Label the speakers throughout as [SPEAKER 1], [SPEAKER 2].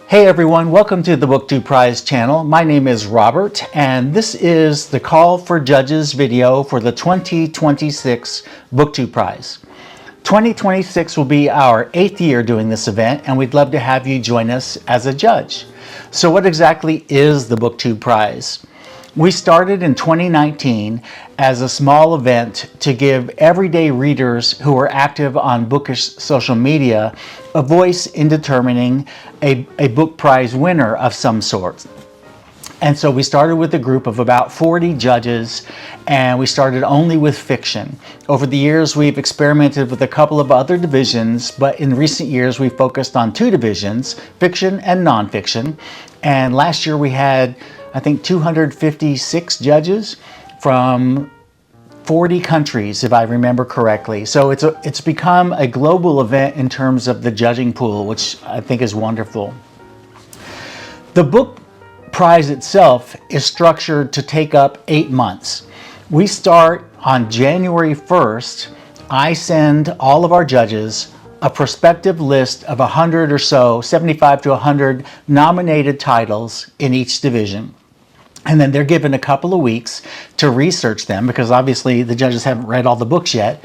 [SPEAKER 1] Hey everyone, welcome to the BookTube Prize channel. My name is Robert, and this is the Call for Judges video for the 2026 BookTube Prize. 2026 will be our 8th year doing this event, and we'd love to have you join us as a judge. So what exactly is the BookTube Prize? We started in 2019 as a small event to give everyday readers who are active on bookish social media a voice in determining a book prize winner of some sort. And so we started with a group of about 40 judges, and we started only with fiction. Over the years, we've experimented with a couple of other divisions, but in recent years, we focused on 2 divisions, fiction and nonfiction. And last year we had, I think, 256 judges from 40 countries, if I remember correctly. So it's become a global event in terms of the judging pool, which I think is wonderful. The book prize itself is structured to take up 8 months. We start on January 1st. I send all of our judges a prospective list of 100 or so, 75 to 100 nominated titles in each division. And then they're given a couple of weeks to research them, because obviously the judges haven't read all the books yet,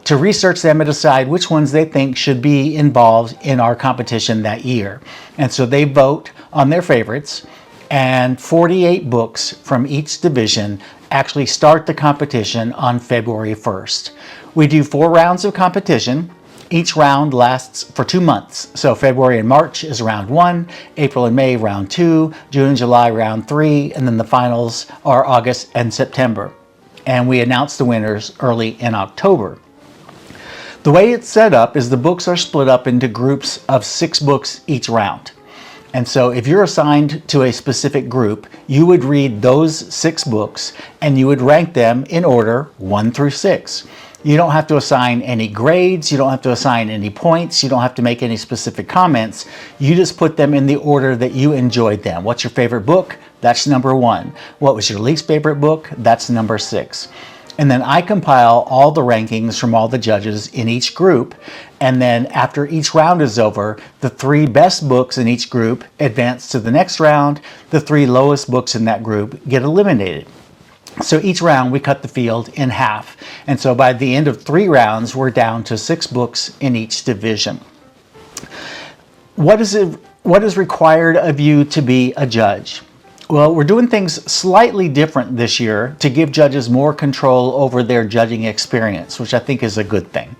[SPEAKER 1] to research them and decide which ones they think should be involved in our competition that year. And so they vote on their favorites, and 48 books from each division actually start the competition on February 1st. We do 4 rounds of competition. Each round lasts for 2 months. So February and March is round 1, April and May round 2, June and July round 3, and then the finals are August and September. And we announce the winners early in October. The way it's set up is the books are split up into groups of 6 books each round. And so if you're assigned to a specific group, you would read those 6 books and you would rank them in order 1 through 6. You don't have to assign any grades, you don't have to assign any points, you don't have to make any specific comments. You just put them in the order that you enjoyed them. What's your favorite book? That's number 1. What was your least favorite book? That's number 6. And then I compile all the rankings from all the judges in each group, and then after each round is over, the 3 best books in each group advance to the next round. The 3 lowest books in that group get eliminated. So each round we cut the field in half. And so by the end of 3 rounds, we're down to 6 books in each division. What is required of you to be a judge? Well, we're doing things slightly different this year to give judges more control over their judging experience, which I think is a good thing.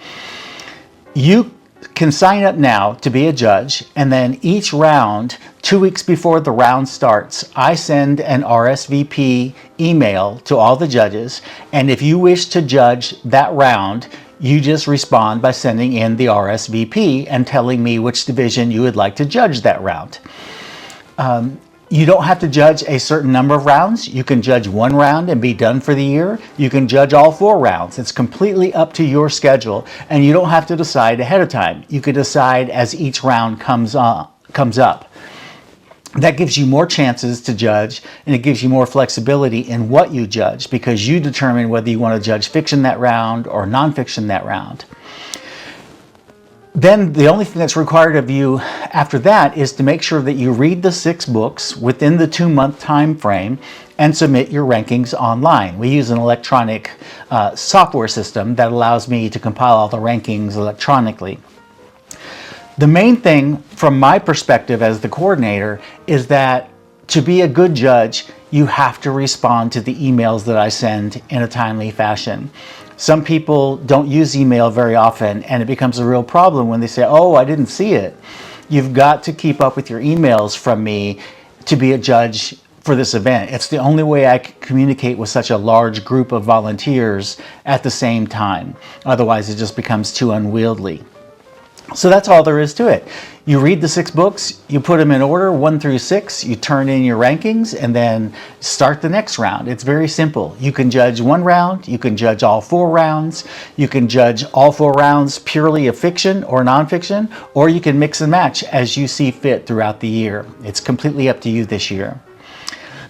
[SPEAKER 1] You can sign up now to be a judge, and then each round, 2 weeks before the round starts, I send an RSVP email to all the judges, and if you wish to judge that round, you just respond by sending in the RSVP and telling me which division you would like to judge that round. You don't have to judge a certain number of rounds. You can judge 1 round and be done for the year. You can judge all 4 rounds. It's completely up to your schedule, and you don't have to decide ahead of time. You can decide as each round comes up. That gives you more chances to judge, and it gives you more flexibility in what you judge, because you determine whether you want to judge fiction that round or nonfiction that round. Then the only thing that's required of you after that is to make sure that you read the 6 books within the 2-month time frame and submit your rankings online. We use an electronic software system that allows me to compile all the rankings electronically. The main thing from my perspective as the coordinator is that to be a good judge, you have to respond to the emails that I send in a timely fashion. Some people don't use email very often, and it becomes a real problem when they say, "Oh, I didn't see it." You've got to keep up with your emails from me to be a judge for this event. It's the only way I can communicate with such a large group of volunteers at the same time. Otherwise, it just becomes too unwieldy. So that's all there is to it. You read the 6 books, you put them in order 1 through 6, you turn in your rankings, and then start the next round. It's very simple. You can judge 1 round, you can judge all 4 rounds, you can judge all 4 rounds purely of fiction or nonfiction, or you can mix and match as you see fit throughout the year. It's completely up to you this year.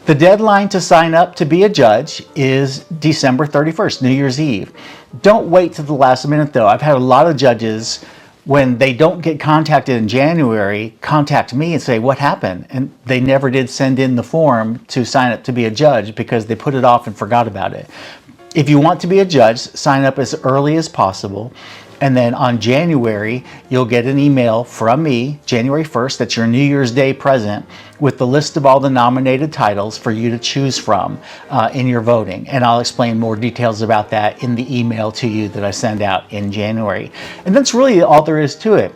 [SPEAKER 1] The deadline to sign up to be a judge is December 31st, New Year's Eve. Don't wait till the last minute though. I've had a lot of judges When they don't get contacted in January, contact me and say, what happened? And they never did send in the form to sign up to be a judge because they put it off and forgot about it. If you want to be a judge, sign up as early as possible. And then on January, you'll get an email from me, January 1st, that's your New Year's Day present, with the list of all the nominated titles for you to choose from in your voting. And I'll explain more details about that in the email to you that I send out in January. And that's really all there is to it.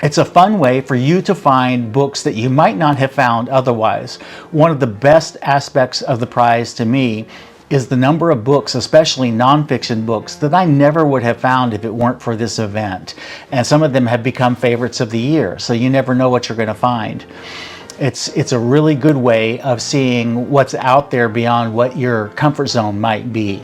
[SPEAKER 1] It's a fun way for you to find books that you might not have found otherwise. One of the best aspects of the prize to me is the number of books, especially nonfiction books, that I never would have found if it weren't for this event. And some of them have become favorites of the year, so you never know what you're going to find. It's a really good way of seeing what's out there beyond what your comfort zone might be.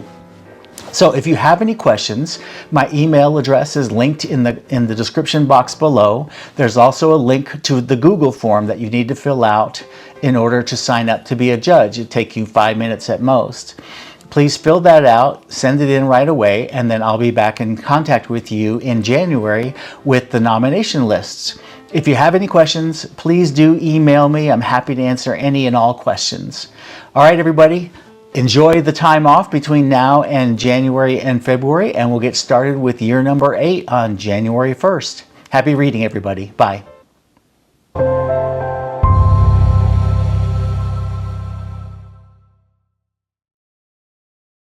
[SPEAKER 1] So if you have any questions, my email address is linked in the description box below. There's also a link to the Google form that you need to fill out in order to sign up to be a judge. It'll take you 5 minutes at most. Please fill that out, send it in right away, and then I'll be back in contact with you in January with the nomination lists. If you have any questions, please do email me. I'm happy to answer any and all questions. All right, everybody. Enjoy the time off between now and January and February, and we'll get started with year number 8 on January 1st. Happy reading, everybody. Bye.